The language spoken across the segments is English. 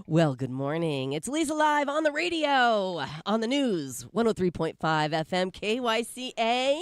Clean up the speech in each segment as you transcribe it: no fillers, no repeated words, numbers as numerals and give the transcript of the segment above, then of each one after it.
Well, good morning. It's Leza live on the radio, on the news, 103.5 FM KYCA.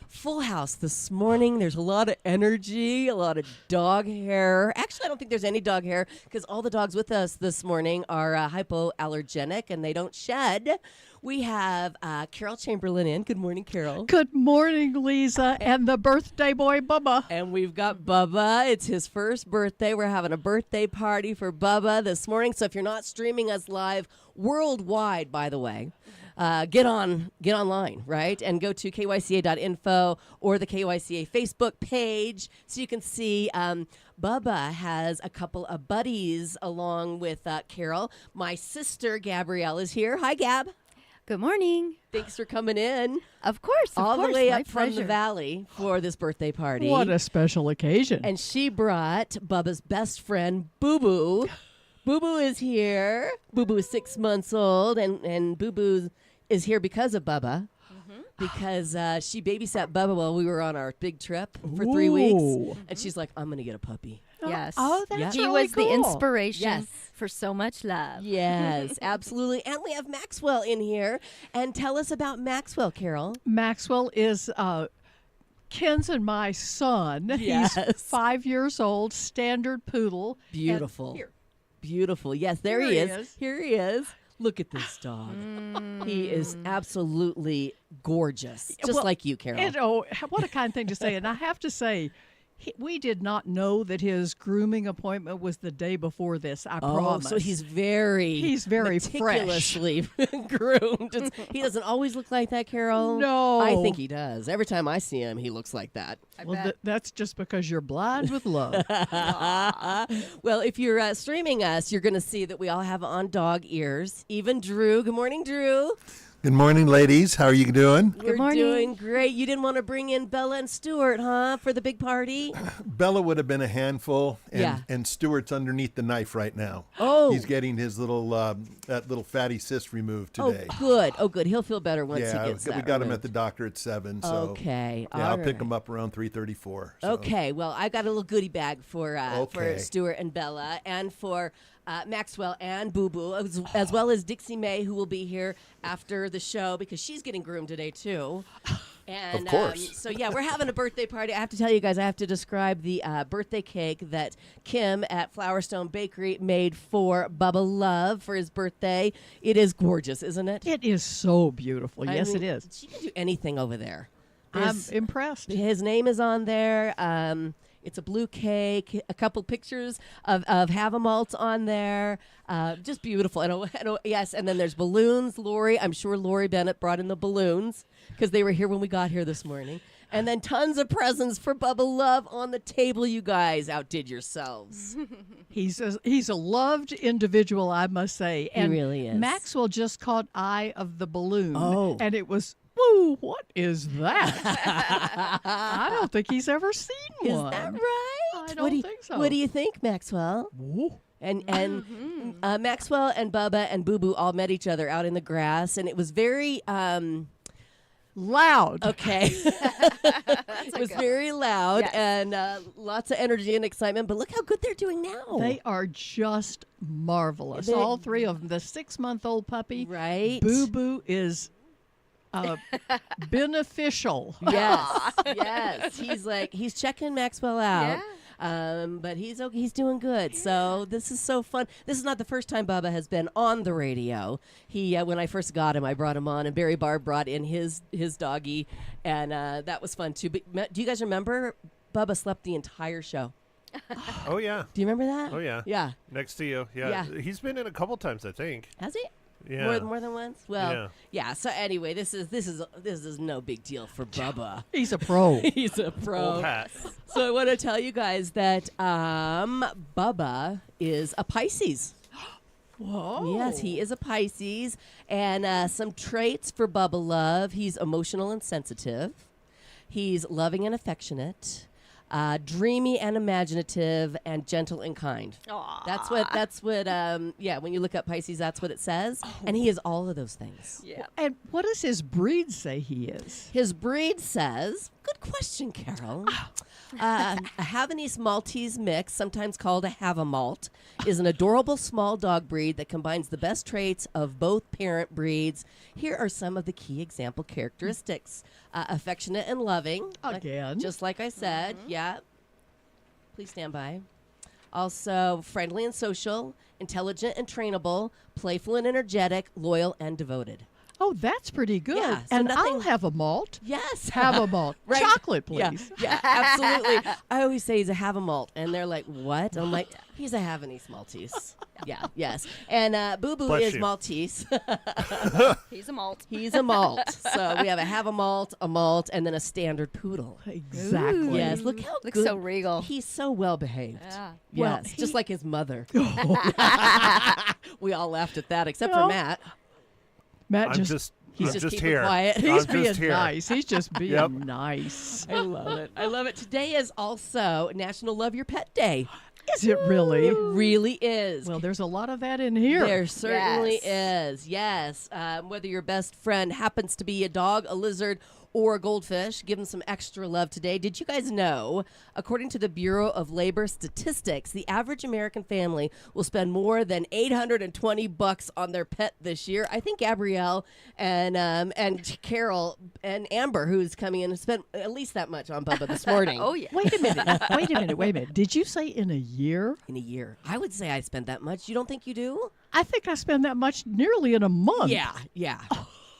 Full house this morning. There's a lot of energy, a lot of dog hair. Actually, I don't think there's any dog hair because all the dogs with us this morning are hypoallergenic and they don't shed. We have Carol Chamberlain in. Good morning, Carol. Good morning, Leza, and the birthday boy, Bubba. And we've got Bubba. It's his first birthday. We're having a birthday party for Bubba this morning. So if you're not streaming us live worldwide, by the way, get online, right? And go to kyca.info or the KYCA Facebook page so you can see Bubba has a couple of buddies along with Carol. My sister, Gabrielle, is here. Hi, Gab. Good morning. Thanks for coming in. Of course, all the way my up from pleasure. the valley for this birthday party. What a special occasion. And she brought Bubba's best friend, Boo Boo. Boo Boo is here. Boo Boo is 6 months old, and Boo Boo is here because of Bubba. Because she babysat Bubba while we were on our big trip for 3 weeks. And she's like, I'm going to get a puppy. Yes. Oh, that's He really was cool. the inspiration Yes. for so much love. Yes, absolutely. And we have Maxwell in here. And tell us about Maxwell, Carol. Maxwell is Ken's and my son. Yes. He's 5 years old, standard poodle. Beautiful. And here. Beautiful. Yes, there Here he he is. is. Here he is. Look at this dog. He is absolutely gorgeous, just Well, like you, Carol. And, what a kind thing to say. And I have to say, we did not know that his grooming appointment was the day before this, I promise. So he's very meticulously groomed. He doesn't always look like that, Carol. No. I think he does. Every time I see him, he looks like that. Well, that's just because you're blind with love. Well, if you're streaming us, you're going to see that we all have on dog ears. Even Drew. Good morning, Drew. Good morning, ladies. How are you doing? We're morning. doing great. You didn't want to bring in Bella and Stuart, huh, for the big party? Bella would have been a handful, and, Yeah. and Stuart's underneath the knife right now. Oh. He's getting his little that little fatty cyst removed today. Oh, good. Oh, good. He'll feel better once yeah, he gets that we got him removed. at the doctor at 7. So Okay. yeah, I'll all pick right. him up around 3:34. So. Okay, well, I got a little goodie bag for Okay. Stuart and Bella, and for Maxwell and Boo Boo, as well as Dixie May, who will be here after the show because she's getting groomed today too. And Of course. so yeah, we're having a birthday party. I have to tell you guys, I have to describe the birthday cake that Kim at Flowerstone Bakery made for Bubba Love for his birthday. It is gorgeous, isn't it? It is so beautiful. Yes, it is. She can do anything over there. I'm There's- impressed. His name is on there. It's a blue cake, a couple pictures of Havamalt's on there. Just beautiful. And yes, and then there's balloons. Lori, I'm sure Lori Bennett brought in the balloons because they were here when we got here this morning. And then tons of presents for Bubba Love on the table. You guys outdid yourselves. He's a loved individual, I must say. And really is. Maxwell just caught eye of the balloon. Oh. And it was, whoa, what is that? I don't think he's ever seen Is one. that right? I don't what do you, think so. What do you think, Maxwell? Ooh. And Maxwell and Bubba and Boo Boo all met each other out in the grass, and it was very Loud. okay. It was very loud Yes. and lots of energy and excitement. But look how good they're doing now. They are just marvelous. They- All three of them. The 6-month-old puppy. right? Boo Boo is beneficial. Yes, yes. He's checking Maxwell out. Yeah. But he's doing good. So this is so fun. This is not the first time Bubba has been on the radio. He when I first got him, I brought him on, and Barry Barr brought in his doggy, and that was fun too. But do you guys remember Bubba slept the entire show? Oh, yeah. Do you remember that? Oh, yeah. Yeah. Next to you. Yeah. Yeah. He's been in a couple times, I think. Has he? Yeah. More than once? Well, yeah. So anyway, this is no big deal for Bubba. He's a pro. He's a pro. Old hat. So I want to tell you guys that Bubba is a Pisces. Whoa. Yes, he is a Pisces. And some traits for Bubba Love. He's emotional and sensitive. He's loving and affectionate. Dreamy and imaginative, and gentle and kind. Aw. That's what when you look up Pisces, that's what it says. And he is all of those things. Yeah. And what does his breed say he is? His breed says, good question, Carol. A Havanese Maltese mix, sometimes called a Havamalt, is an adorable small dog breed that combines the best traits of both parent breeds. Here are some of the key example characteristics. Affectionate and loving. Again. Just like I said. Yeah. Please stand by. Also, friendly and social, intelligent and trainable, playful and energetic, loyal and devoted. Oh, that's pretty good. Yeah, so and nothing- I'll have a malt. Yes. Have a malt. Right. Chocolate, Yeah, please. yeah, absolutely. I always say he's a Havamalt, and they're like, "What?" I'm like, "He's a Havanese Maltese." Yeah, yes. And Boo Boo Bless is you. Maltese. He's a malt. He's a malt. So we have a Havamalt, a malt, and then a standard poodle. Exactly. Yes, look how Looks good. so regal. He's so well behaved. Yeah. Well, Yes, just like his mother. Oh. We all laughed at that, except Well, for Matt. Matt I'm just He's I'm just just keeping here. quiet. he's I'm being just here. nice. He's just being Yep. nice. I love it. I love it. Today is also National Love Your Pet Day. Is it really? It really is. Well, there's a lot of that in here. There certainly is. Yes. Whether your best friend happens to be a dog, a lizard, or a goldfish, give them some extra love today. Did you guys know, according to the Bureau of Labor Statistics, the average American family will spend more than $820 on their pet this year? I think Gabrielle and Carol and Amber, who's coming in, spent at least that much on Bubba this morning. Oh, yeah. Wait a minute. Did you say in a year? In a year. I would say I spent that much. You don't think you do? I think I spend that much nearly in a month. Yeah.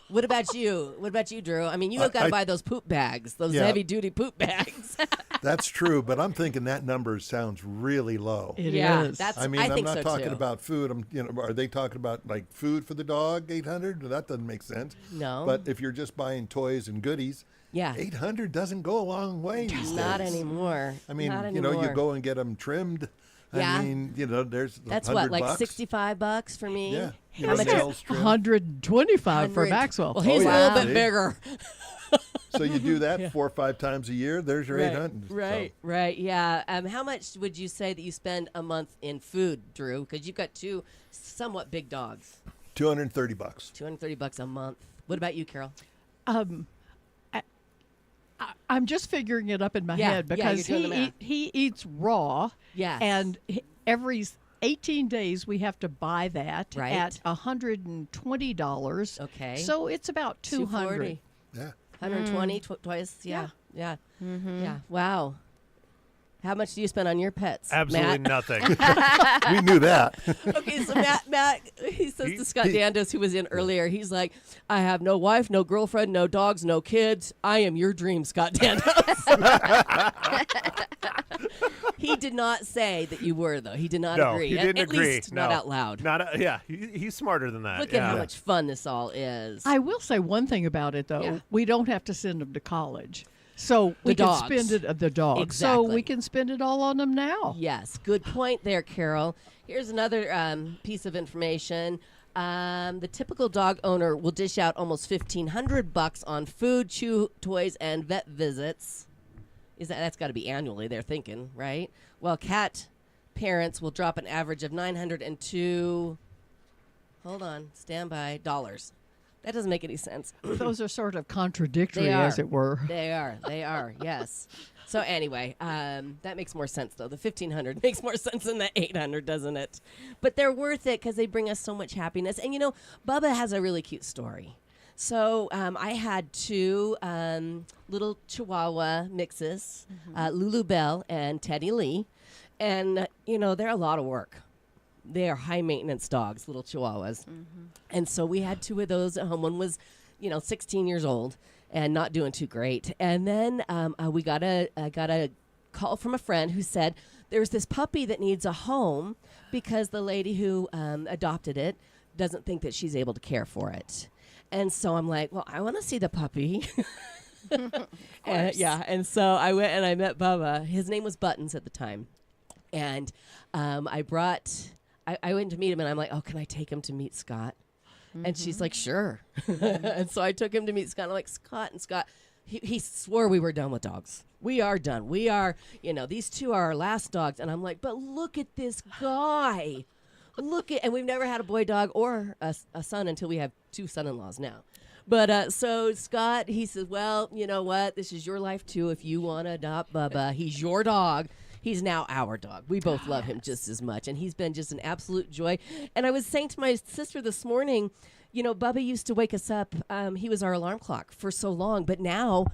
What about you? What about you, Drew? I mean, you've got to buy those poop bags, those Yeah. heavy-duty poop bags. That's true, but I'm thinking that number sounds really low. It is. Yeah, that's- I mean, I I'm think not so, talking too. about food. Are they talking about like food for the dog? 800? That doesn't make sense. No. But if you're just buying toys and goodies, Yeah. 800 doesn't go a long way these Not days. anymore. I mean, Not you know, you anymore. go and get them trimmed. Yeah. I mean, you know, there's That's $100. what, like $65 for me? Yeah. You How know, much nails trimmed. 125 for 100. Maxwell. Well, he's yeah. a little bit See? bigger. So you do that 4 or 5 times a year. There's your 800. Right, yeah. How much would you say that you spend a month in food, Drew? Because you've got two somewhat big dogs. So $230. $230 a month. What about you, Carol? I'm just figuring it up in my Yeah, head yeah, because you're doing the math. he eats raw. Yes. And every 18 days we have to buy that Right. at $120. Okay. So it's about 200. 240. Yeah. 120 twice. Yeah. Yeah. Wow. How much do you spend on your pets? Absolutely Matt? nothing. We knew that. Okay, so Matt, he says to Scott Dandos, who was in earlier, he's like, I have no wife, no girlfriend, no dogs, no kids. I am your dream, Scott Dandos. He did not say that you were, though. He did not No, agree. he didn't at agree. least No. not out loud. Yeah, he's smarter than that. Look yeah. at how much fun this all is. I will say one thing about it, though. Yeah. We don't have to send them to college. So we The can dogs. spend it, the dogs. Exactly. So we can spend it all on them now. Yes, good point there, Carol. Here's another piece of information. The typical dog owner will dish out almost $1,500 on food, chew toys, and vet visits. That's got to be annually? They're thinking, right? Well, cat parents will drop an average of $902. Hold on, stand by. Dollars. That doesn't make any sense. Those are sort of contradictory, They are. as it were. They are, yes. So anyway, that makes more sense, though. The 1,500 makes more sense than the 800, doesn't it? But they're worth it because they bring us so much happiness. And, you know, Bubba has a really cute story. So I had two little Chihuahua mixes, Lulu Bell and Teddy Lee. And, you know, they're a lot of work. They are high-maintenance dogs, little Chihuahuas. And so we had two of those at home. One was, 16 years old and not doing too great. And then I got a call from a friend who said, there's this puppy that needs a home because the lady who adopted it doesn't think that she's able to care for it. And so I'm like, well, I want to see the puppy. And so I went and I met Bubba. His name was Buttons at the time. And I went to meet him, and I'm like, oh, can I take him to meet Scott? And she's like, sure. And so I took him to meet Scott. I'm like, Scott, he swore we were done with dogs. We are done. We are, these two are our last dogs. And I'm like, but look at this guy. And we've never had a boy dog or a son until we have two son-in-laws now. But so Scott, he says, well, you know what? This is your life too. If you want to adopt Bubba, he's your dog. He's now our dog. We both love him just as much. And he's been just an absolute joy. And I was saying to my sister this morning, you know, Bubba used to wake us up. He was our alarm clock for so long. But now,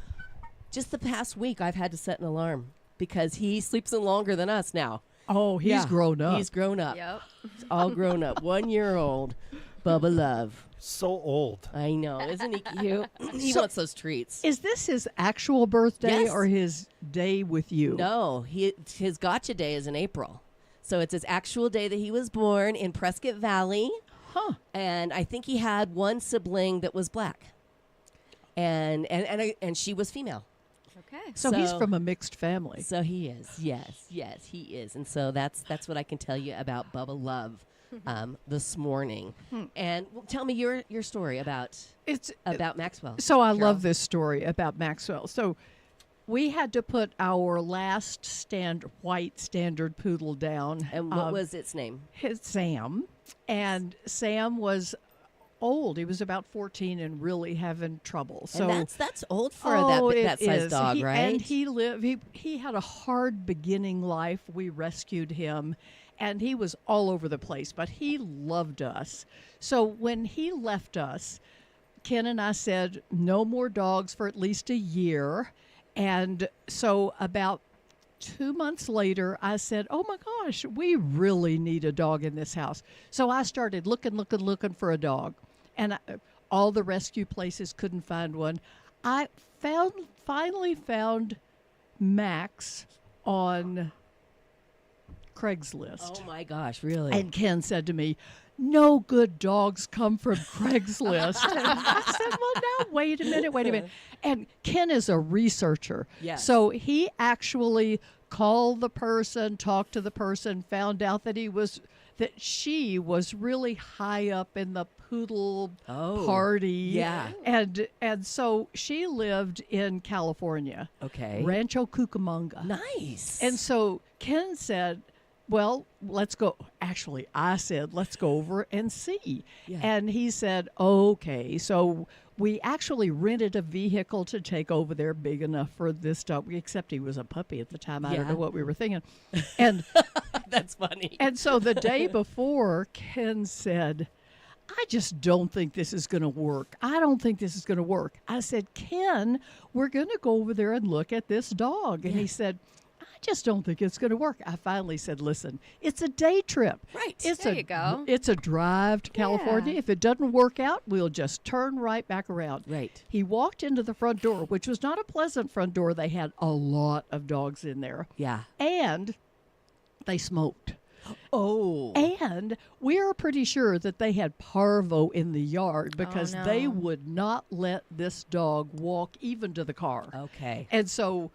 just the past week, I've had to set an alarm because he sleeps in longer than us now. Oh, he's grown up. He's grown up. Yep. He's all grown up. 1 year old. Bubba Love. So old. I know. Isn't he cute? He wants those treats. Is this his actual birthday Yes. or his day with you? No, his gotcha day is in April. So it's his actual day that he was born in Prescott Valley. Huh. And I think he had one sibling that was black. And she was female. Okay. So he's So- from a mixed family. So he is. Yes, he is. And so that's what I can tell you about Bubba Love this morning. And tell me your story about Maxwell. So I Carol. love this story about Maxwell. So we had to put our last white standard poodle down. And what was its name? Sam. And Sam was old. He was about 14 and really having trouble. So And that's old for it that size is. dog, right? And he had a hard beginning life. We rescued him, and he was all over the place, but he loved us. So when he left us, Ken and I said, no more dogs for at least a year. And so about 2 months later, I said, oh my gosh, we really need a dog in this house. So I started looking for a dog. And all the rescue places couldn't find one. I finally found Max on Craigslist. Oh my gosh, really? And Ken said to me, no good dogs come from Craigslist. And I said, well, now, wait a minute. And Ken is a researcher. Yes. So he actually called the person, talked to the person, found out that she was really high up in the poodle party. yeah. And so she lived in California. Okay. Rancho Cucamonga. Nice. And so Ken said, well, let's go. Actually, I said, let's go over and see. Yeah. And he said, okay. So we actually rented a vehicle to take over there big enough for this dog, except he was a puppy at the time. I don't know what we were thinking. And That's funny. and so the day before, Ken said, I just don't think this is going to work. I don't think this is going to work. I said, Ken, we're going to go over there and look at this dog. And he said, I just don't think it's going to work. I finally said, listen, it's a day trip. Right. There you go. It's a drive to California. Yeah. If it doesn't work out, we'll just turn right back around. Right. He walked into the front door, which was not a pleasant front door. They had a lot of dogs in there. Yeah. And they smoked. Oh. And we're pretty sure that they had parvo in the yard because no. they would not let this dog walk even to the car. Okay. And so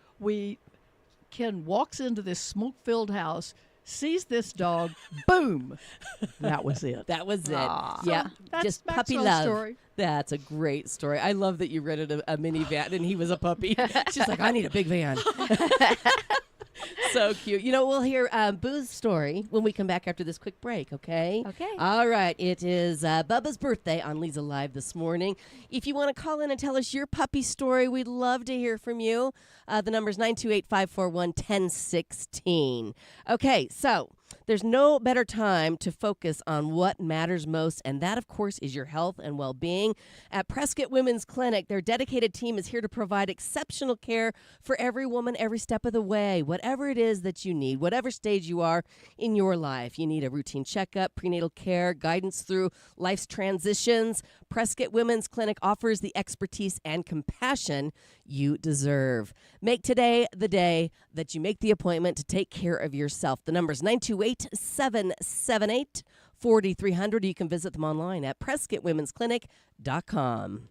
Ken walks into this smoke-filled house, sees this dog, boom. That was it. That was it. Aw. Yeah. that's Just puppy Maxwell's love. story. That's a great story. I love that you rented a minivan and he was a puppy. She's like, I need a big van. So cute. You know, we'll hear Boo's story when we come back after this quick break, okay? Okay. All right. It is Bubba's birthday on Leza Live this morning. If you want to call in and tell us your puppy story, we'd love to hear from you. The number's 928-541-1016. Okay, so there's no better time to focus on what matters most, and that, of course, is your health and well-being. At Prescott Women's Clinic, their dedicated team is here to provide exceptional care for every woman every step of the way. Whatever it is that you need, whatever stage you are in your life, you need a routine checkup, prenatal care, guidance through life's transitions. Prescott Women's Clinic offers the expertise and compassion you deserve. Make today the day that you make the appointment to take care of yourself. The number is 928-778-4300. You can visit them online at PrescottWomen'sClinic.com.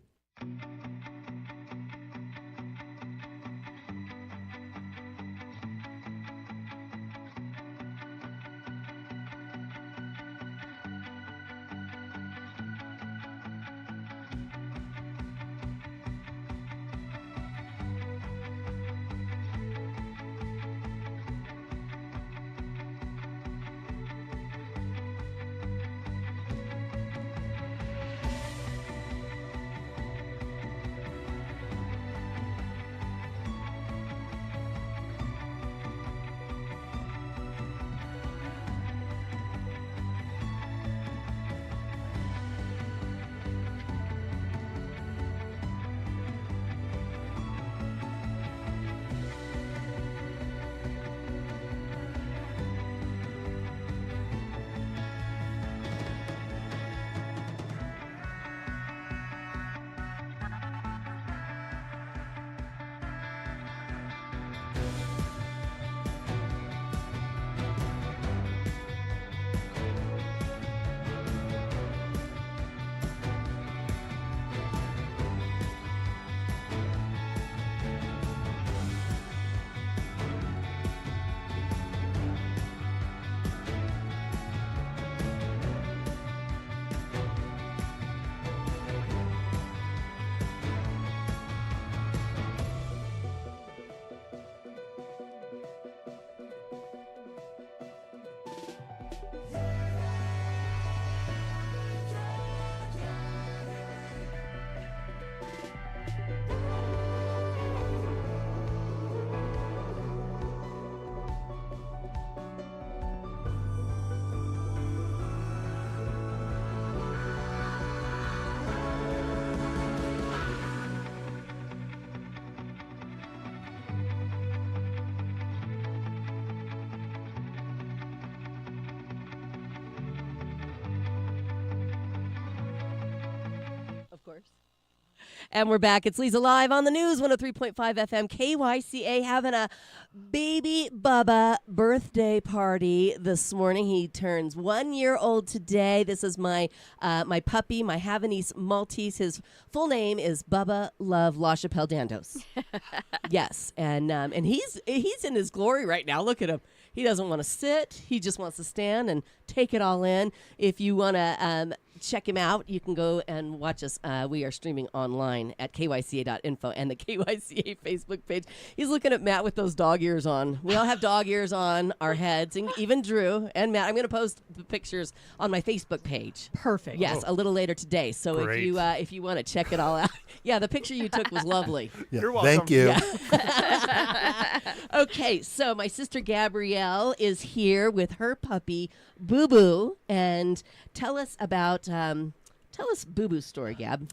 And we're back. It's Leza Live on the news, 103.5 FM, KYCA, having a baby Bubba birthday party this morning. He turns 1 year old today. This is my my puppy, my Havanese Maltese. His full name is Bubba Love LaChapelle Dandos. Yes, and he's in his glory right now. Look at him. He doesn't want to sit. He just wants to stand and take it all in. If you want to check him out, you can go and watch us. We are streaming online at kyca.info and the KYCA Facebook page. He's looking at Matt with those dog ears on. We all have dog ears on our heads, and even Drew and Matt. I'm going to post the pictures on my Facebook page. Perfect. Yes, a little later today. So Great. if you want to check it all out, yeah, the picture you took was lovely. Yeah, You're welcome. thank you. Okay, so my sister Gabrielle is here with her puppy Boo Boo, and tell us Boo Boo's story, Gab.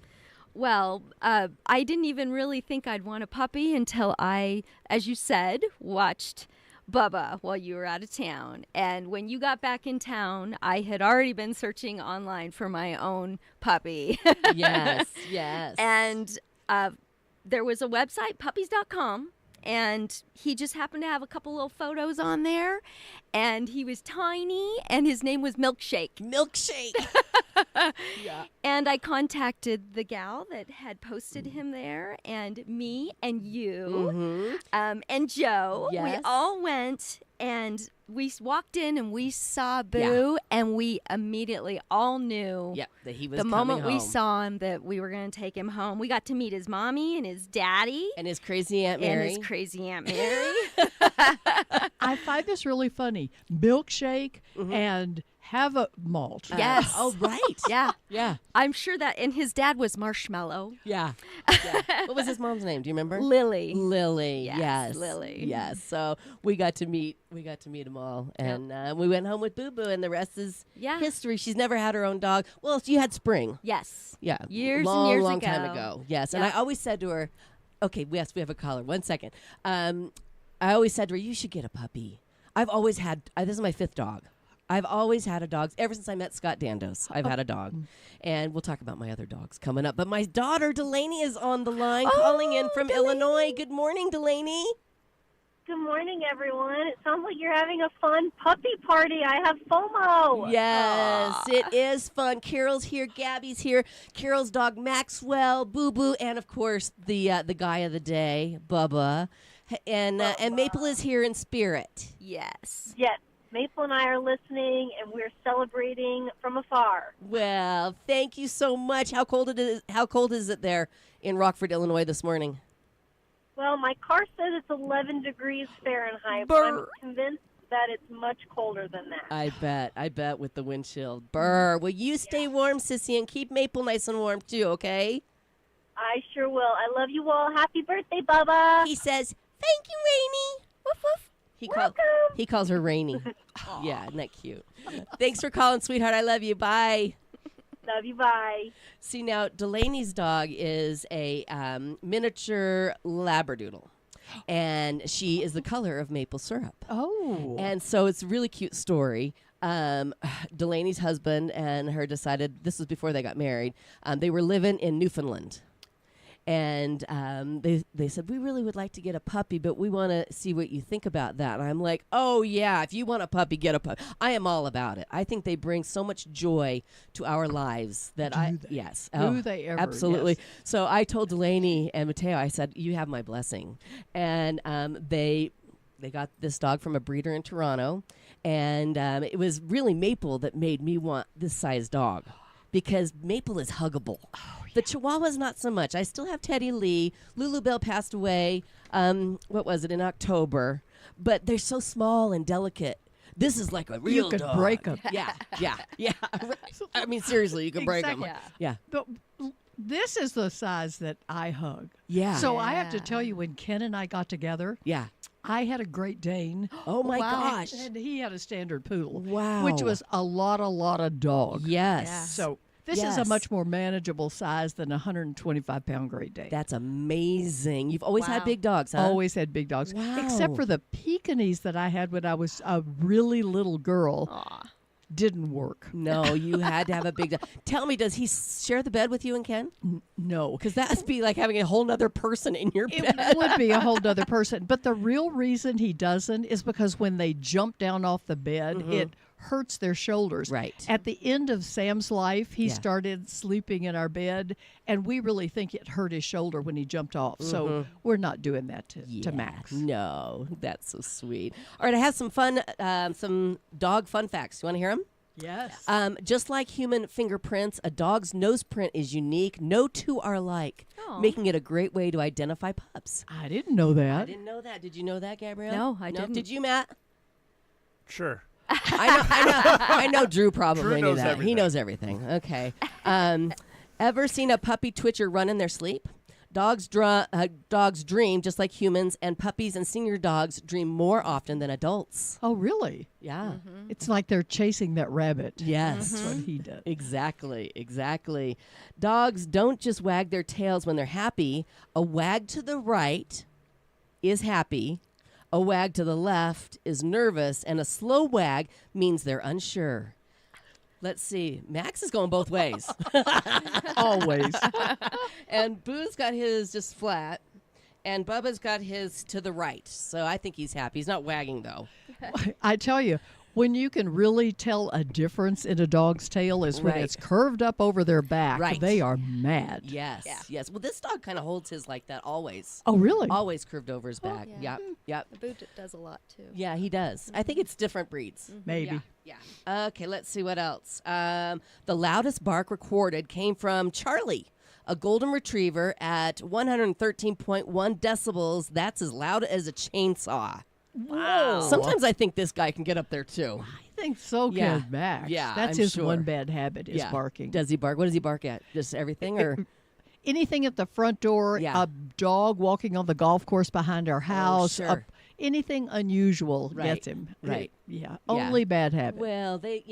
Well, I didn't even really think I'd want a puppy until I, as you said, watched Bubba while you were out of town. And when you got back in town, I had already been searching online for my own puppy. Yes, yes. And there was a website, puppies.com. And he just happened to have a couple little photos on there. And he was tiny, and his name was Milkshake. Milkshake. Yeah. And I contacted the gal that had posted him there, and me and you and Joe. Yes. We all went, and we walked in, and we saw Boo, and we immediately all knew Yep, that he was the coming moment we home. saw him that we were going to take him home. We got to meet his mommy and his daddy And his crazy Aunt Mary. and his crazy Aunt Mary. I find this really funny. Milkshake and have a malt. Yes. Oh, right. Yeah. Yeah. I'm sure that, and his dad was Marshmallow. Yeah. What was his mom's name? Do you remember? Lily. Lily. Yes, Yes. Lily. Yes. So we got to meet them all, and we went home with Boo Boo, and the rest is Yeah. history. She's never had her own dog. Well, she had Spring. Yes. Yeah. Years long, and years long ago. time ago. Yes. And I Yeah. always said to her, okay, yes, we have a caller. 1 second. I always said to her, you should get a puppy. I've always had, this is my 5th dog. I've always had a dog. Ever since I met Scott Dandos, I've had a dog. And we'll talk about my other dogs coming up. But my daughter, Delaney, is on the line calling in from Illinois. Good morning, Delaney. Good morning, everyone. It sounds like you're having a fun puppy party. I have FOMO. Yes, it is fun. Carol's here, Gabby's here, Carol's dog Maxwell, Boo Boo, and of course the guy of the day, Bubba, and Maple is here in spirit. Yes. Yes, Maple and I are listening, and we're celebrating from afar. Well, thank you so much. How cold is it there in Rockford, Illinois this morning? Well, my car says it's 11 degrees Fahrenheit, but I'm convinced that it's much colder than that. I bet with the windshield. Brr. Well, you stay warm, sissy, and keep Maple nice and warm too, okay? I sure will. I love you all. Happy birthday, Bubba. He says, "Thank you, Rainy." Woof woof. He calls her Rainy. Yeah, isn't that cute? Thanks for calling, sweetheart. I love you. Bye. Love you. Bye. See, now, Delaney's dog is a miniature Labradoodle, and she is the color of maple syrup. Oh. And so it's a really cute story. Delaney's husband and her decided, this was before they got married, they were living in Newfoundland. And they said, we really would like to get a puppy, but we want to see what you think about that. And I'm like, oh, yeah, if you want a puppy, get a puppy. I am all about it. I think they bring so much joy to our lives that yes. Do they ever? Absolutely. Yes. So I told Delaney and Mateo, I said, you have my blessing. And they got this dog from a breeder in Toronto. And it was really Maple that made me want this size dog, because Maple is huggable. The Chihuahua's not so much. I still have Teddy Lee. Lulu Bell passed away, what was it, in October. But they're so small and delicate. This is like a real You could dog. break them. Yeah. I mean, seriously, you could break them. Exactly. Yeah. But this is the size that I hug. Yeah. So I have to tell you, when Ken and I got together, Yeah. I had a Great Dane. Oh, my Wow. gosh. And he had a standard poodle. Wow. Which was a lot of dog. Yes. Yeah. So this is a Yes. much more manageable size than a 125-pound Great Dane. That's amazing. You've always had Wow. big dogs, huh? Always had big dogs. Wow. Except for the Pekingese that I had when I was a really little girl. Aw. Didn't work. No, you had to have a big dog. Tell me, does he share the bed with you and Ken? No. Because that'd be like having a whole nother person in your bed. It would be a whole other person. But the real reason he doesn't is because when they jump down off the bed, it hurts their shoulders. Right. At the end of Sam's life, he Yeah. started sleeping in our bed, and we really think it hurt his shoulder when he jumped off. So we're not doing that to Max. No, that's so sweet. All right, I have some fun, some dog fun facts. You want to hear them? Yes. Just like human fingerprints, a dog's nose print is unique. No two are alike, Aw. making it a great way to identify pups. I didn't know that. I didn't know that. Did you know that, Gabrielle? No, I didn't. Did you, Matt? Sure. I know Drew probably Drew knew knows that. He everything. knows everything. Okay. Ever seen a puppy twitch or run in their sleep? Dogs dream just like humans, and puppies and senior dogs dream more often than adults. Oh, really? Yeah. It's like they're chasing that rabbit. Yes. That's what he does. Exactly. Dogs don't just wag their tails when they're happy. A wag to the right is happy. A wag to the left is nervous, and a slow wag means they're unsure. Let's see. Max is going both ways. Always. And Boo's got his just flat, and Bubba's got his to the right. So I think he's happy. He's not wagging, though. I tell you, when you can really tell a difference in a dog's tail is when Right. it's curved up over their back. Right. They are mad. Yes. Well, this dog kind of holds his like that always. Oh, really? Always curved over his back. yeah. Yep. The boot does a lot too. Yeah, he does. I think it's different breeds. Maybe. Yeah. Okay, let's see what else. The loudest bark recorded came from Charlie, a golden retriever at 113.1 decibels. That's as loud as a chainsaw. Wow. Sometimes I think this guy can get up there too. I think so Yeah. can Max. Yeah, That's I'm his sure. one bad habit is Yeah. barking. Does he bark? What does he bark at? Just everything, or Anything at the front door, Yeah. a dog walking on the golf course behind our house, sure. anything unusual Right. gets him. Right. Yeah. Only bad habit. well, they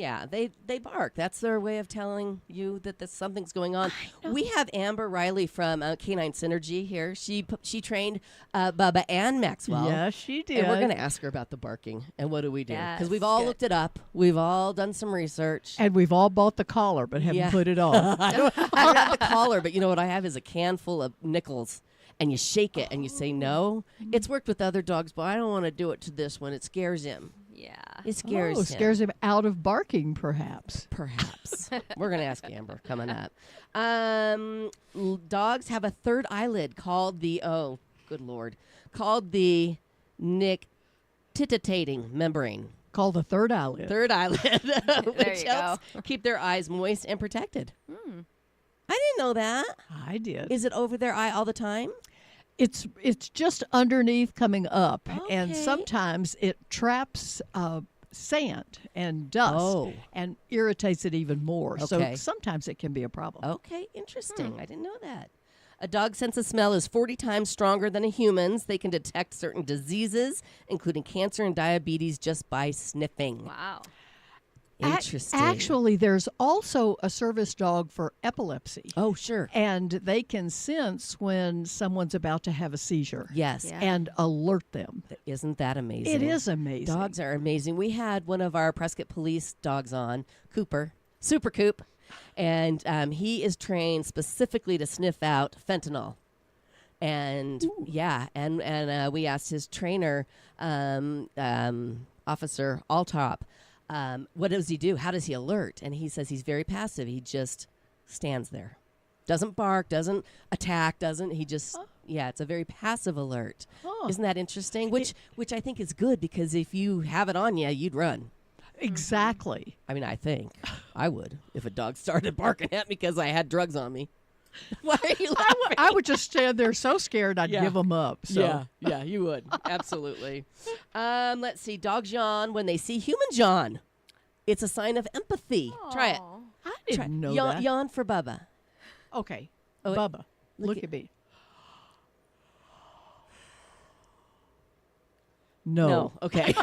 bark. That's their way of telling you that something's going on. We have Amber Riley from Canine Synergy here. She trained Bubba and Maxwell. Yes, she did. And we're going to ask her about the barking and what do we do? Because we've Yes, all good. looked it up. We've all done some research. And we've all bought the collar, but haven't Yeah. put it on. I don't have the collar, but you know what I have is a can full of nickels. And you shake it and you say no. It's worked with other dogs, but I don't want to do it to this one. It scares him. Yeah. It scares him. Scares him out of barking, perhaps. Perhaps. We're going to ask Amber coming up. Dogs have a third eyelid called the, called the nictitating membrane. Called the third eyelid. Third eyelid, which you helps keep their eyes moist and protected. I didn't know that. I did. Is it over their eye all the time? It's just underneath coming up, and Okay. sometimes it traps sand and dust Oh. and irritates it even more. Okay. So sometimes it can be a problem. Okay, interesting. I didn't know that. A dog's sense of smell is 40 times stronger than a human's. They can detect certain diseases, including cancer and diabetes, just by sniffing. Wow. Interesting. Actually, there's also a service dog for epilepsy. Oh, sure. And they can sense when someone's about to have a seizure. Yes. Yeah. And alert them. Isn't that amazing? It is amazing. Dogs are amazing. We had one of our Prescott police dogs on, Cooper, Super Coop, and he is trained specifically to sniff out fentanyl. And and we asked his trainer, Officer Altop, what does he do? How does he alert? And he says he's very passive. He just stands there. Doesn't bark, doesn't attack, it's a very passive alert. Huh. Isn't that interesting? Which I think is good because if you have it on you, you'd run. Exactly. I mean, I think I would if a dog started barking at me because I had drugs on me. Why are you laughing? I would just stand there so scared I'd Yeah. give them up. So. Yeah, you would. Absolutely. Let's see. Dogs yawn when they see humans yawn. It's a sign of empathy. Try it. Aw. I didn't know yawn, that. Yawn for Bubba. Okay. Oh, Bubba, look look at- at me. No. Okay.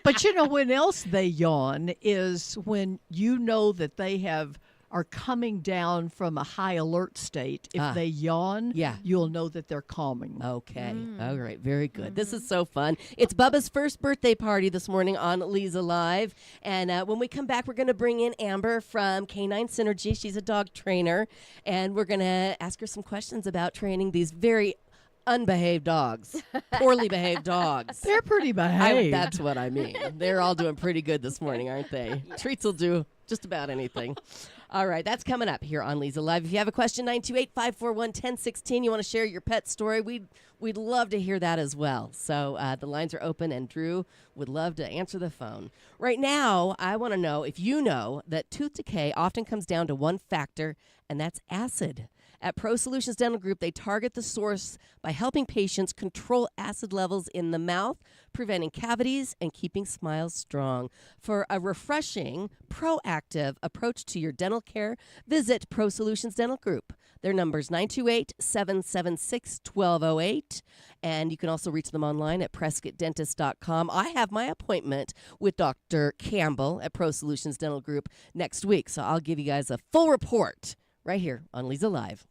But you know when else they yawn is when you know that they are coming down from a high alert state, if they yawn, Yeah. you'll know that they're calming. Okay. All right. Very good. This is so fun. It's Bubba's first birthday party this morning on Leza Live. And when we come back, we're going to bring in Amber from Canine Synergy. She's a dog trainer. And we're going to ask her some questions about training these very unbehaved dogs, poorly behaved dogs. They're pretty behaved. That's what I mean. They're all doing pretty good this morning, aren't they? Treats will do just about anything. All right, that's coming up here on Leza Live. If you have a question, 928-541-1016, you want to share your pet story, we'd love to hear that as well. So the lines are open, and Drew would love to answer the phone. Right now, I want to know if you know that tooth decay often comes down to one factor, and that's acid. At Pro Solutions Dental Group, they target the source by helping patients control acid levels in the mouth, preventing cavities, and keeping smiles strong. For a refreshing, proactive approach to your dental care, visit Pro Solutions Dental Group. Their number is 928-776-1208, and you can also reach them online at PrescottDentist.com. I have my appointment with Dr. Campbell at Pro Solutions Dental Group next week, so I'll give you guys a full report right here on Leza Live.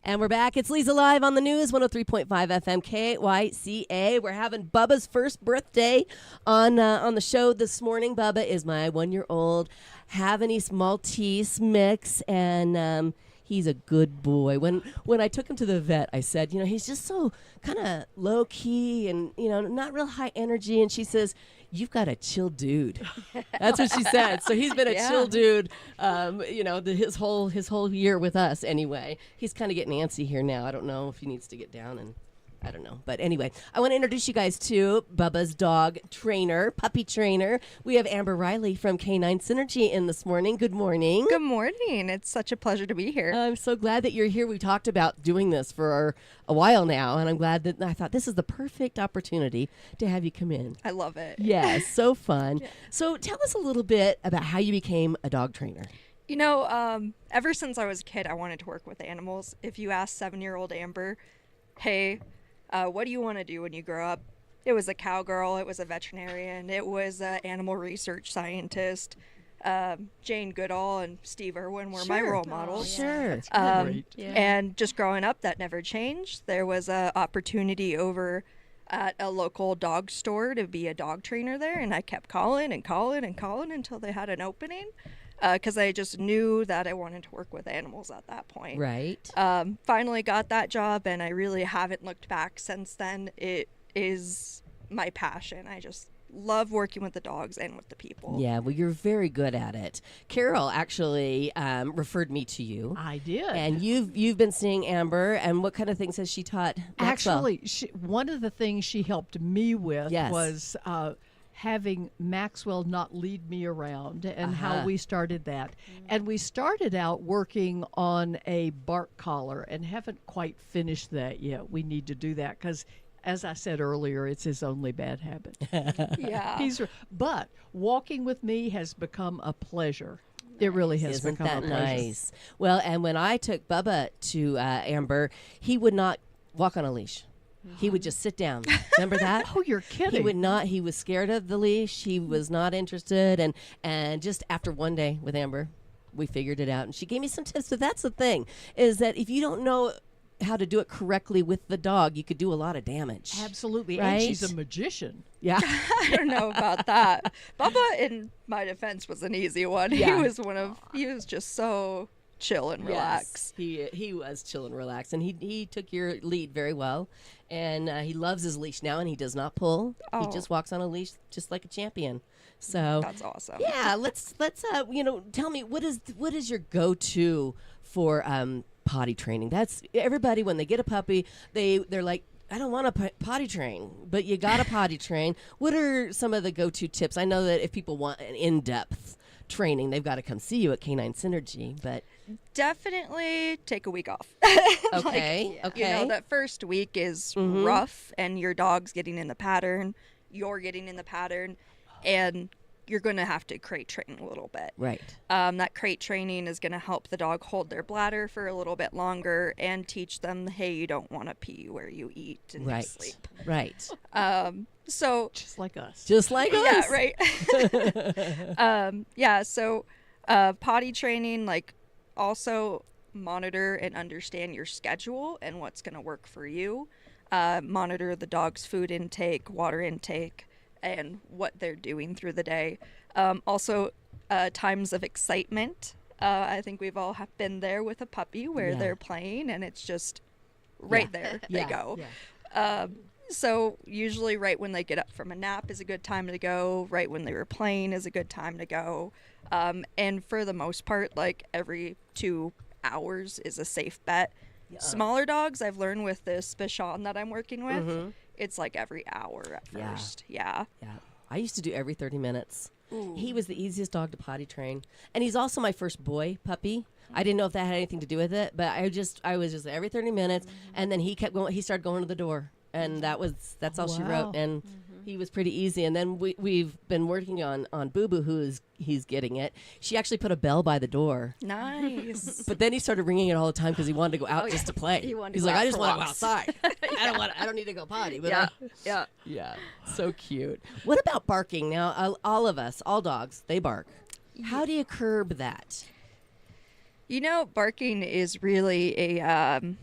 And we're back. It's Leza Live on the news, 103.5 FM KYCA. We're having Bubba's first birthday on the show this morning. Bubba is my 1-year-old Havanese Maltese mix, and he's a good boy. When I took him to the vet, I said, he's just so kind of low key and not real high energy. And she says, "You've got a chill dude." That's what she said. So he's been a chill dude, his whole year with us. Anyway, he's kind of getting antsy here now. I don't know if he needs to get down, and I don't know. But anyway, I want to introduce you guys to Bubba's dog trainer, puppy trainer. We have Amber Riley from Canine Synergy in this morning. Good morning. Good morning. It's such a pleasure to be here. I'm so glad that you're here. We talked about doing this for a while now, and I'm glad that I thought this is the perfect opportunity to have you come in. I love it. Yes, so fun. Yeah. So tell us a little bit about how you became a dog trainer. Ever since I was a kid, I wanted to work with animals. If you ask 7-year-old Amber, hey, what do you want to do when you grow up? It was a cowgirl. It was a veterinarian. It was an animal research scientist. Jane Goodall and Steve Irwin were my Sure. role models. Sure. Great. And just growing up, that never changed. There was a opportunity over at a local dog store to be a dog trainer there, and I kept calling and calling and calling until they had an opening, because I just knew that I wanted to work with animals at that point. Right. Finally got that job, and I really haven't looked back since then. It is my passion. I just love working with the dogs and with the people. Yeah, well, you're very good at it. Carol actually referred me to you. I did. And you've been seeing Amber, and what kind of things has she taught Maxwell? Actually, one of the things she helped me with Yes. was having Maxwell not lead me around, and how we started that. And we started out working on a bark collar and haven't quite finished that yet. We need to do that because, as I said earlier, it's his only bad habit. Yeah. But walking with me has become a pleasure. It really has Isn't become that a pleasure. nice? Well, and when I took Bubba to Amber, he would not walk on a leash. He would just sit down. Remember that? Oh, you're kidding. He would not. He was scared of the leash. He was not interested. And just after one day with Amber, we figured it out. And she gave me some tips. But that's the thing, is that if you don't know how to do it correctly with the dog, you could do a lot of damage. Absolutely. Right? And she's a magician. Yeah. I don't know about that. Bubba, in my defense, was an easy one. Yeah. He was just so chill and relaxed. Yes, he was chill and relaxed, and he took your lead very well, and he loves his leash now, and he does not pull. He Oh. just walks on a leash just like a champion. So That's awesome. yeah, let's tell me what is your go-to for potty training? That's everybody when they get a puppy, they're like, I don't want to potty train, but you got to potty train. What are some of the go-to tips? I know that if people want an in-depth training, they've got to come see you at Canine Synergy, but Definitely take a week off. okay. That first week is rough, and your dog's getting in the pattern, you're getting in the pattern, and you're going to have to crate train a little bit. Right. That crate training is going to help the dog hold their bladder for a little bit longer and teach them, hey, you don't want to pee where you eat and you Right. sleep. Right. So Just like us. Just like yeah, us. right. So potty training, like, also monitor and understand your schedule and what's going to work for you. Monitor the dog's food intake, water intake, and what they're doing through the day. Also, times of excitement. I think we've all been there with a puppy where Yeah. they're playing and it's just right there Yeah. they go. Yeah. So usually right when they get up from a nap is a good time to go. Right when they were playing is a good time to go. And for the most part, like every 2 hours is a safe bet. Smaller dogs, I've learned with this Bichon that I'm working with, it's like every hour at Yeah. first. Yeah. Yeah. I used to do every 30 minutes. He was the easiest dog to potty train. And he's also my first boy puppy. I didn't know if that had anything to do with it, but I was just every 30 minutes, and then he kept going. He started going to the door, and that's all she wrote. Wow. And he was pretty easy. And then we've been working on Boo Boo, he's getting it. She actually put a bell by the door. Nice. But then he started ringing it all the time because he wanted to go out just to play. He wanted to He's go like, out I just for want to go walks." outside. I don't need to go potty. But yeah. yeah, so cute. What about barking? Now, all of us, all dogs, they bark. How do you curb that? Barking is really a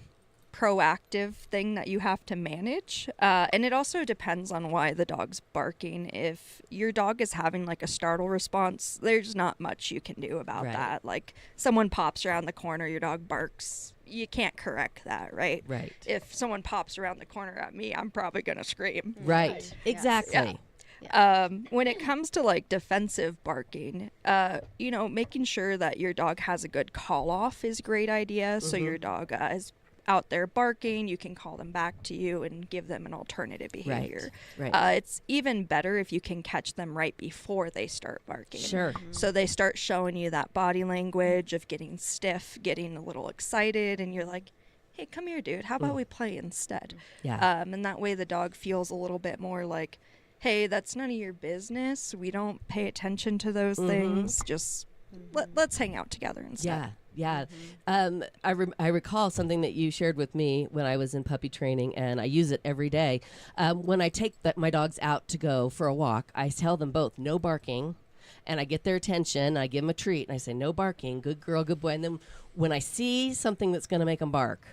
proactive thing that you have to manage. And it also depends on why the dog's barking. If your dog is having like a startle response, there's not much you can do about Right. that. Like someone pops around the corner, your dog barks. You can't correct that, right? Right. If someone pops around the corner at me, I'm probably going to scream. Right. Exactly. When it comes to like defensive barking, making sure that your dog has a good call off is a great idea. So your dog is out there barking, you can call them back to you and give them an alternative behavior. Right. It's even better if you can catch them right before they start barking. Sure. So they start showing you that body language of getting stiff, getting a little excited, and you're like, hey, come here, dude. How about we play instead? Yeah. And that way the dog feels a little bit more like, hey, that's none of your business. We don't pay attention to those things. Just let's hang out together instead. Yeah. I recall something that you shared with me when I was in puppy training, and I use it every day. When I take my dogs out to go for a walk, I tell them both, no barking, and I get their attention. I give them a treat, and I say, no barking, good girl, good boy. And then when I see something that's going to make them bark,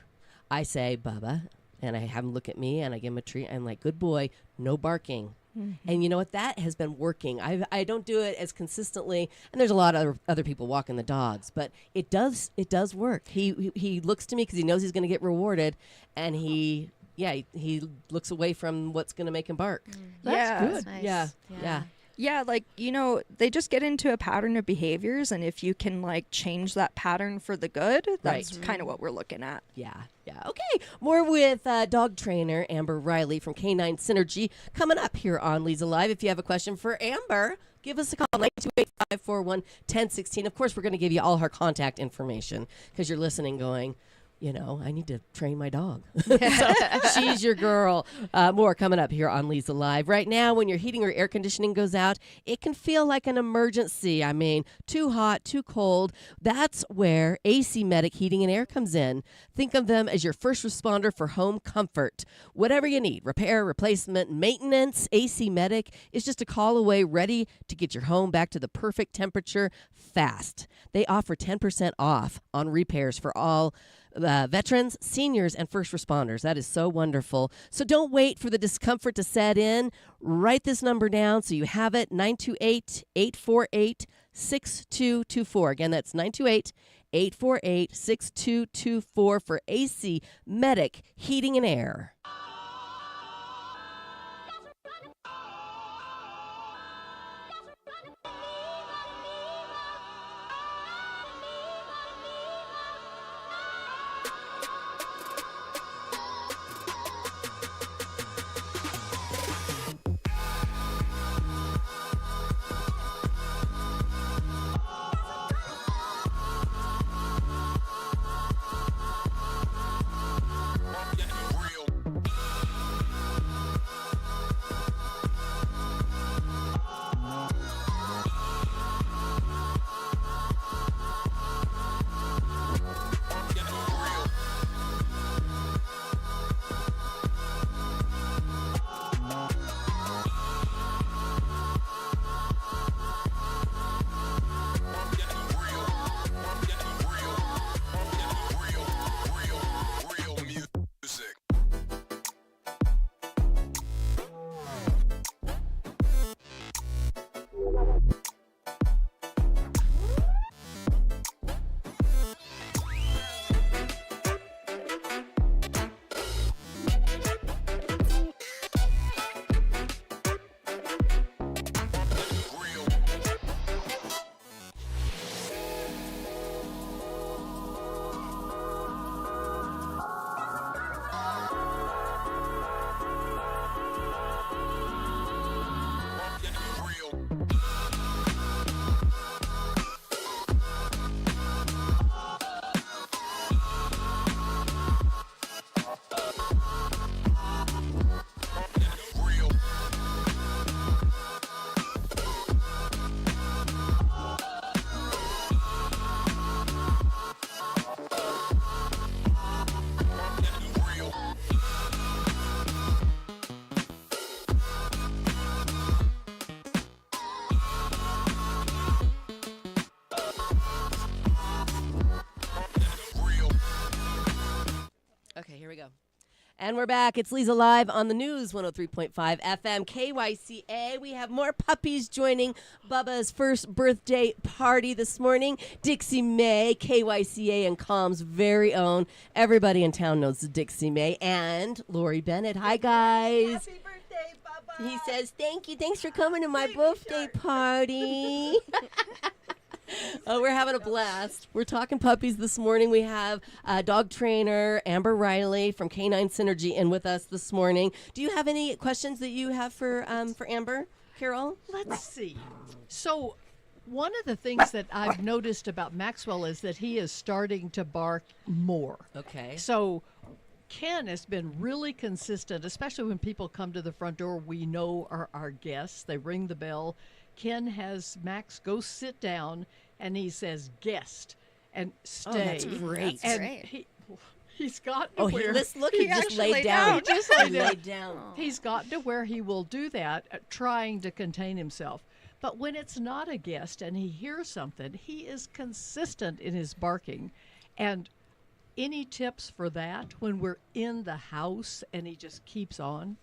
I say, Bubba, and I have them look at me, and I give them a treat. I'm like, good boy, no barking. And you know what? That has been working. I don't do it as consistently, and there's a lot of other people walking the dogs, but it does work. He looks to me because he knows he's going to get rewarded, and he looks away from what's going to make him bark. That's good. Nice. Yeah. Yeah, like, they just get into a pattern of behaviors, and if you can, like, change that pattern for the good, that's kind of what we're looking at. Yeah. Okay. More with dog trainer Amber Riley from Canine Synergy coming up here on Leza Live. If you have a question for Amber, give us a call, 928-541-1016. Of course, we're going to give you all her contact information because you're listening going, I need to train my dog. So she's your girl. More coming up here on Leza Live. Right now, when your heating or air conditioning goes out, it can feel like an emergency. I mean, too hot, too cold. That's where AC Medic Heating and Air comes in. Think of them as your first responder for home comfort. Whatever you need, repair, replacement, maintenance, AC Medic is just a call away, ready to get your home back to the perfect temperature fast. They offer 10% off on repairs for all veterans, seniors, and first responders. That is so wonderful. So don't wait for the discomfort to set in. Write this number down so you have it, 928-848-6224. Again, that's 928-848-6224 for AC Medic Heating and Air. Okay, here we go. And we're back. It's Leza Live on the news, 103.5 FM, KYCA. We have more puppies joining Bubba's first birthday party this morning. Dixie May, KYCA and Calm's very own. Everybody in town knows Dixie May. And Lori Bennett. Hi, guys. Happy birthday, Bubba. He says, thank you. Thanks for coming to my birthday party. Oh, we're having a blast. We're talking puppies this morning. We have dog trainer Amber Riley from Canine Synergy in with us this morning. Do you have any questions that you have for Amber, Carol? Let's see. So one of the things that I've noticed about Maxwell is that he is starting to bark more. Okay. So Ken has been really consistent, especially when people come to the front door. We know are our guests. They ring the bell. Ken has Max go sit down, and he says guest and stay. Oh, that's great. And Great. he's got to Oh, where look, he just actually laid down. laid down. He just laid He down. laid down. He's gotten to where he will do that, trying to contain himself. But when it's not a guest and he hears something, he is consistent in his barking. And any tips for that when we're in the house and he just keeps on?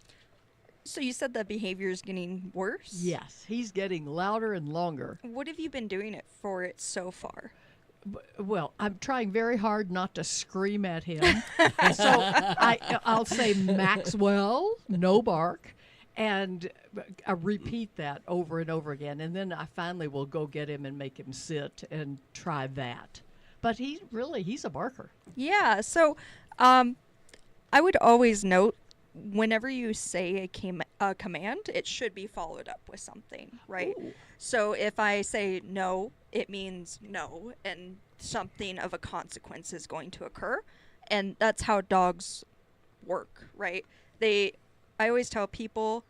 So you said that behavior is getting worse? Yes, he's getting louder and longer. What have you been doing it for it so far? Well, I'm trying very hard not to scream at him. So I'll say Maxwell, no bark, and I repeat that over and over again. And then I finally will go get him and make him sit and try that. But he's a barker. Yeah, so I would always note whenever you say a command, it should be followed up with something, right? Ooh. So if I say no, it means no, and something of a consequence is going to occur. And that's how dogs work, right? I always tell people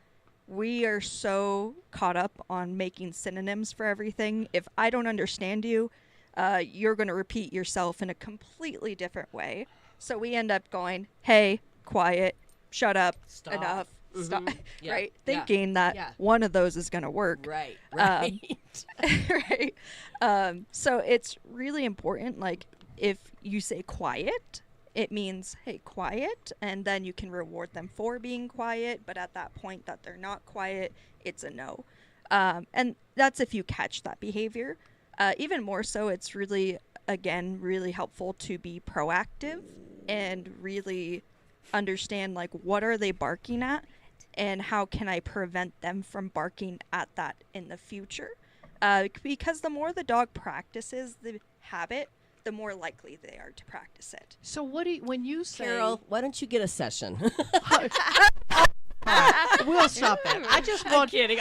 we are so caught up on making synonyms for everything. If I don't understand you, you're going to repeat yourself in a completely different way. So we end up going, hey, quiet, shut up, Stop. enough, stop, Yeah, right? yeah, Thinking that yeah. one of those is going to work. Right. Right. So it's really important. Like if you say quiet, it means, hey, quiet. And then you can reward them for being quiet. But at that point that they're not quiet, it's a no. And that's if you catch that behavior. Even more so, it's really, again, really helpful to be proactive and really understand, like, what are they barking at and how can I prevent them from barking at that in the future? Because the more the dog practices the habit, the more likely they are to practice it. So when you say Carol, why don't you get a session? we'll stop that. I just I'm want kidding.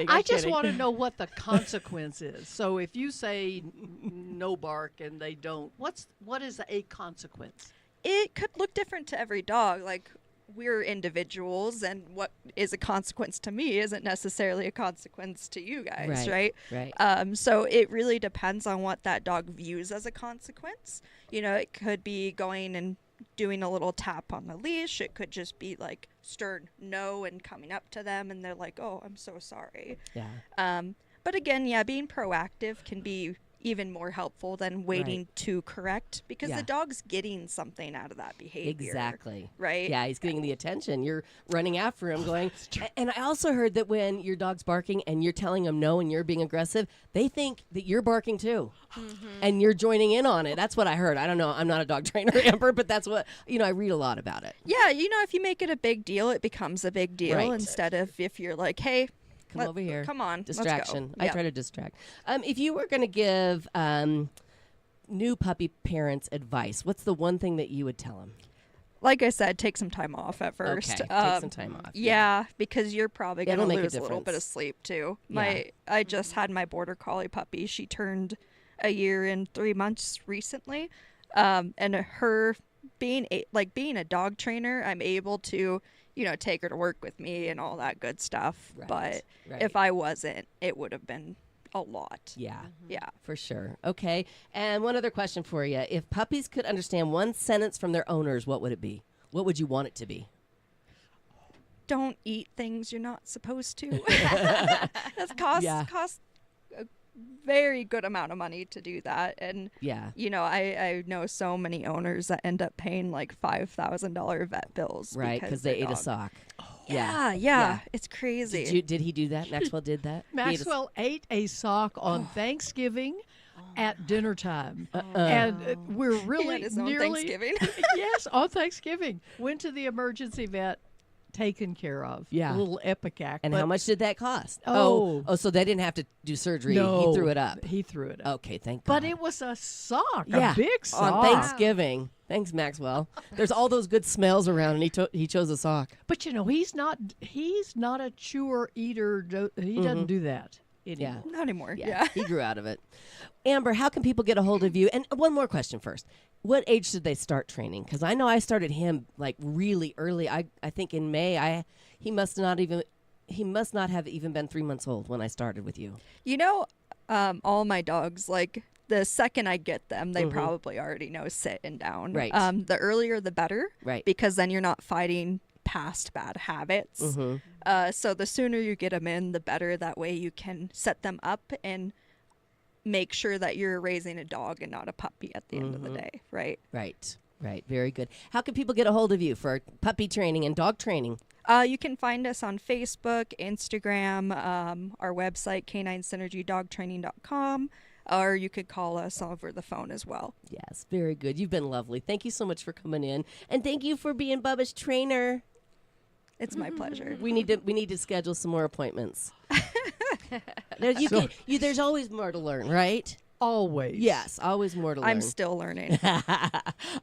I just want to know what the consequence is. So if you say no bark and they don't, what is a consequence? It could look different to every dog. Like, we're individuals, and what is a consequence to me isn't necessarily a consequence to you guys, right? Right. So it really depends on what that dog views as a consequence. You know, it could be going and doing a little tap on the leash. It could just be like stern no and coming up to them, and they're like, oh, I'm so sorry. Yeah. But again, yeah, being proactive can be even more helpful than waiting to correct, because Yeah. the dog's getting something out of that behavior. Exactly. Right? Yeah, he's getting the attention. You're running after him going. And I also heard that when your dog's barking and you're telling him no and you're being aggressive, they think that you're barking too. And you're joining in on it. That's what I heard. I don't know. I'm not a dog trainer, Amber, but that's what, I read a lot about it. Yeah, if you make it a big deal, it becomes a big deal, Right. instead of if you're like, hey, Come over here. Come on. Distraction. Let's go. I try to distract. If you were going to give new puppy parents advice, what's the one thing that you would tell them? Like I said, take some time off at first. Okay, take some time off. Yeah, because you're probably going to It'll make a lose a little bit difference. of sleep too. Yeah. I just had my border collie puppy. She turned a year and 3 months recently, and her being a dog trainer, I'm able to take her to work with me and all that good stuff. Right, But right. if I wasn't, it would have been a lot. Yeah. Yeah. For sure. Okay. And one other question for you. If puppies could understand one sentence from their owners, what would it be? What would you want it to be? Don't eat things you're not supposed to. That costs a very good amount of money to do that. And Yeah. I know so many owners that end up paying like $5,000 vet bills. Right. Because they their ate a dog- sock. Yeah. It's crazy. Did he do that? Maxwell did that? He ate a Maxwell ate a sock on Thanksgiving at dinner time. Uh-uh. And we're He really had his own nearly Thanksgiving. yes, on Thanksgiving. Went to the emergency vet, taken care of. Yeah. A little Epicac. And but how much did that cost? Oh. Oh, so they didn't have to do surgery. No, He threw it up. He threw it up. Okay, thank God. But it was a sock, Yeah, a big sock. on Thanksgiving. Thanks, Maxwell. There's all those good smells around, and he chose a sock. But he's not a chewer eater. He doesn't do that anymore. Yeah. Not anymore. Yeah, Yeah. he grew out of it. Amber, how can people get a hold of you? And one more question first. What age did they start training? Because I know I started him like really early. I think in May. He must not even. he must not have even been 3 months old when I started with you. You know, all my dogs, like the second I get them, they probably already know sit and down. Right. The earlier the better. Right. Because then you're not fighting past bad habits. So the sooner you get them in, the better. That way you can set them up and make sure that you're raising a dog and not a puppy at the end of the day, right? Right. Very good. How can people get a hold of you for puppy training and dog training? You can find us on Facebook, Instagram, our website, caninesynergydogtraining.com, or you could call us over the phone as well. Yes, very good. You've been lovely. Thank you so much for coming in, and thank you for being Bubba's trainer. It's my pleasure. We need to schedule some more appointments. There's always more to learn, right? Always. Yes, always more to learn. I'm still learning.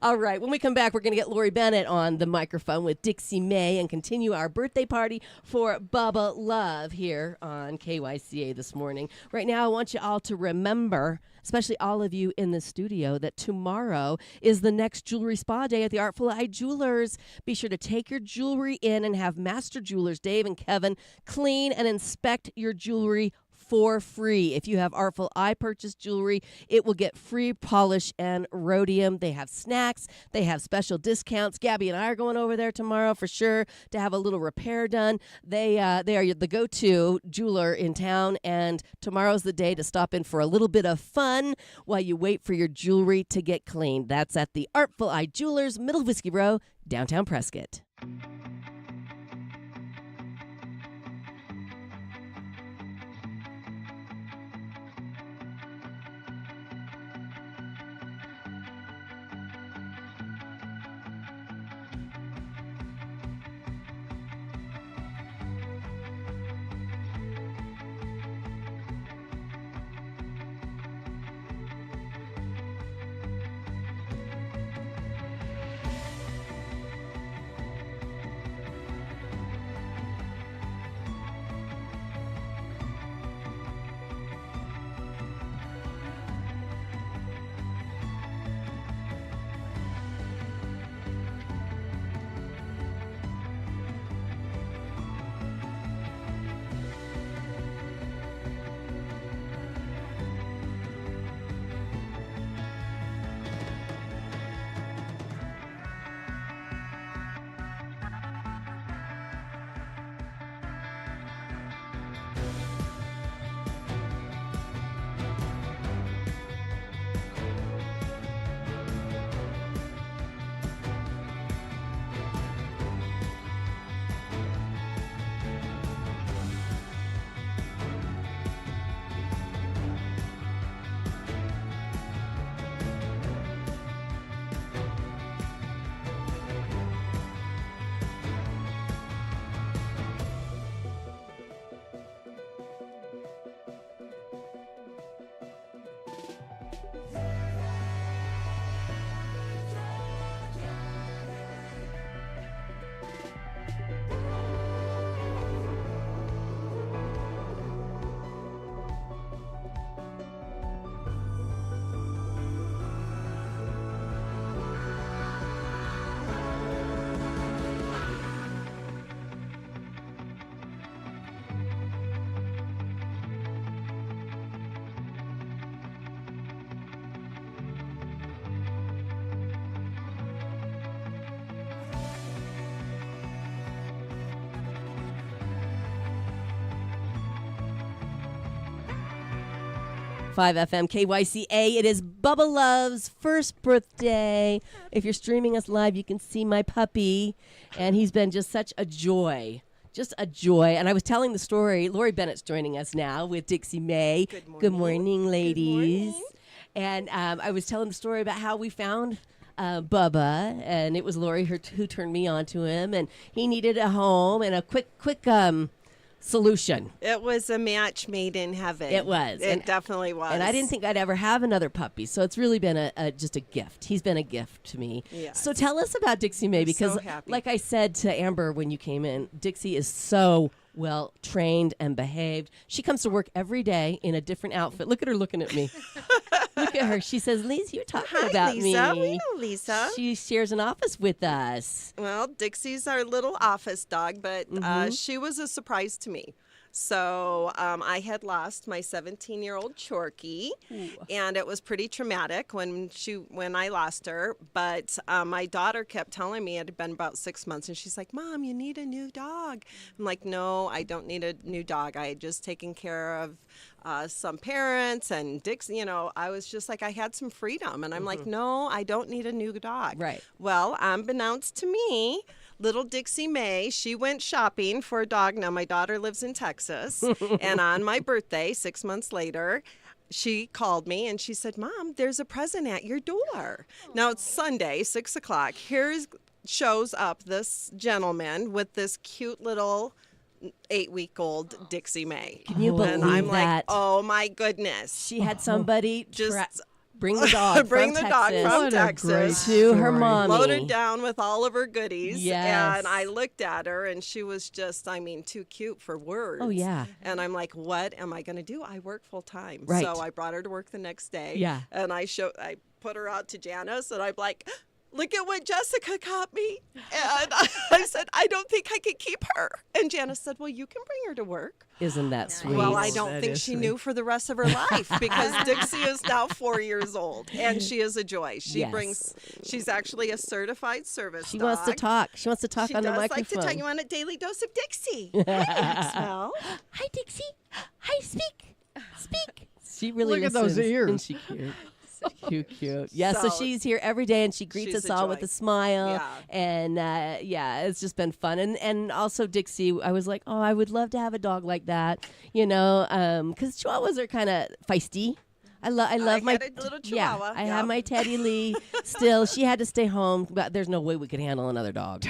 All right, when we come back, we're going to get Lori Bennett on the microphone with Dixie May and continue our birthday party for Bubba Love here on KYCA this morning. Right now, I want you all to remember, especially all of you in the studio, that tomorrow is the next jewelry spa day at the Artful Eye Jewelers. Be sure to take your jewelry in and have Master Jewelers Dave and Kevin clean and inspect your jewelry for free. If you have Artful Eye purchased jewelry, it will get free polish and rhodium. They have snacks. They have special discounts. Gabby and I are going over there tomorrow for sure to have a little repair done. They are the go-to jeweler in town, and tomorrow's the day to stop in for a little bit of fun while you wait for your jewelry to get cleaned. That's at the Artful Eye Jewelers, Middle Whiskey Row, downtown Prescott. FM KYCA. It is Bubba Love's first birthday. If you're streaming us live, you can see my puppy, and he's been just such a joy. Just a joy. And I was telling the story. Lori Bennett's joining us now with Dixie May. Good morning, ladies. Good morning. And I was telling the story about how we found Bubba, and it was Lori who turned me on to him, and he needed a home and a quick solution. It was a match made in heaven. It was. It definitely was. And I didn't think I'd ever have another puppy, so it's really been just a gift. He's been a gift to me. Yes. So tell us about Dixie May, because so happy. like I said to Amber when you came in, Dixie is so well trained and behaved. She comes to work every day in a different outfit. Look at her looking at me. Look at her. She says, Lisa, you're talking Hi, about Lisa. me. We know Lisa. She shares an office with us. Well, Dixie's our little office dog, but Mm-hmm. she was a surprise to me. So I had lost my 17-year-old Chorky, and it was pretty traumatic when I lost her. But my daughter kept telling me it had been about 6 months, and she's like, "Mom, you need a new dog." I'm like, "No, I don't need a new dog. I had just taken care of some parents and Dixie. I was just like, I had some freedom, and I'm like, no, I don't need a new dog." Right. Well, unbeknownst to me, little Dixie May, she went shopping for a dog. Now, my daughter lives in Texas, and on my birthday, 6 months later, she called me and she said, "Mom, there's a present at your door." Now, it's Sunday, 6 o'clock. Shows up this gentleman with this cute little 8-week-old Dixie May. Can you And believe I'm like, that? oh my goodness. She had somebody Just bring the dog bring from the dog Texas from What a great Texas. to her story. mommy. Loaded down with all of her goodies. Yes. And I looked at her and she was just, too cute for words. Oh, yeah. And I'm like, what am I going to do? I work full time. Right. So I brought her to work the next day. Yeah. And I put her out to Janice and I'm like, "Look at what Jessica got me." And I said, "I don't think I could keep her." And Janice said, "Well, you can bring her to work." Isn't that sweet? Well, I don't That think is she sweet. knew for the rest of her life because Dixie is now 4 years old and she is a joy. Yes. She's actually a certified service She dog. wants to talk. She wants to talk She on the does microphone. like to tell you on a daily dose of Dixie. Hi, Maxwell. Hi, Dixie. Hi, speak. Speak. She really Look at those listens. ears. Isn't she cute? Cute. Yeah, so So, she's here every day and she greets she's us a all joy. with a smile. Yeah. And it's just been fun. And also Dixie, I was like, oh, I would love to have a dog like that, because Chihuahuas are kind of feisty. I love my had a little Chihuahua, I yeah. have my Teddy Lee still. She had to stay home, but there's no way we could handle another dog.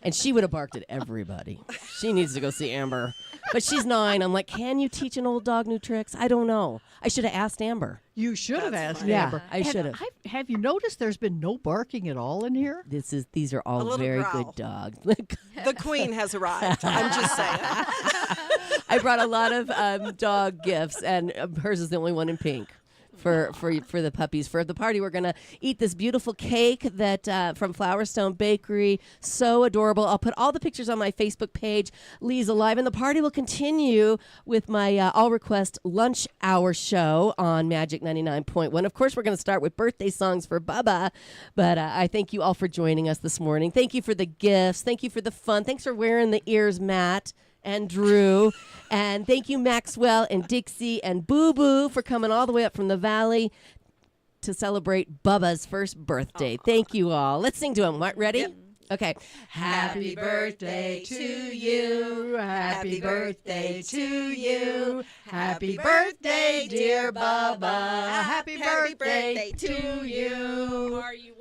And she would have barked at everybody. She needs to go see Amber. But she's 9. I'm like, can you teach an old dog new tricks? I don't know. I should have asked Amber. You should have That's asked fine. Yeah, Amber. I And should have. Have you noticed there's been no barking at all in here? These are all little very growl. good dogs. The queen has arrived. I'm just saying. I brought a lot of dog gifts, and hers is the only one in pink. For the puppies. For the party, we're going to eat this beautiful cake that from Flowerstone Bakery. So adorable. I'll put all the pictures on my Facebook page, Leza Live. And the party will continue with my All Request Lunch Hour show on Magic 99.1. Of course, we're going to start with birthday songs for Bubba. But I thank you all for joining us this morning. Thank you for the gifts. Thank you for the fun. Thanks for wearing the ears, Matt and Drew. And thank you, Maxwell and Dixie and Boo Boo, for coming all the way up from the valley to celebrate Bubba's first birthday. Thank you all. Let's sing to him. What, ready? Okay. Happy birthday to you. Happy birthday to you. Happy birthday, dear Bubba. Happy birthday to you. Are you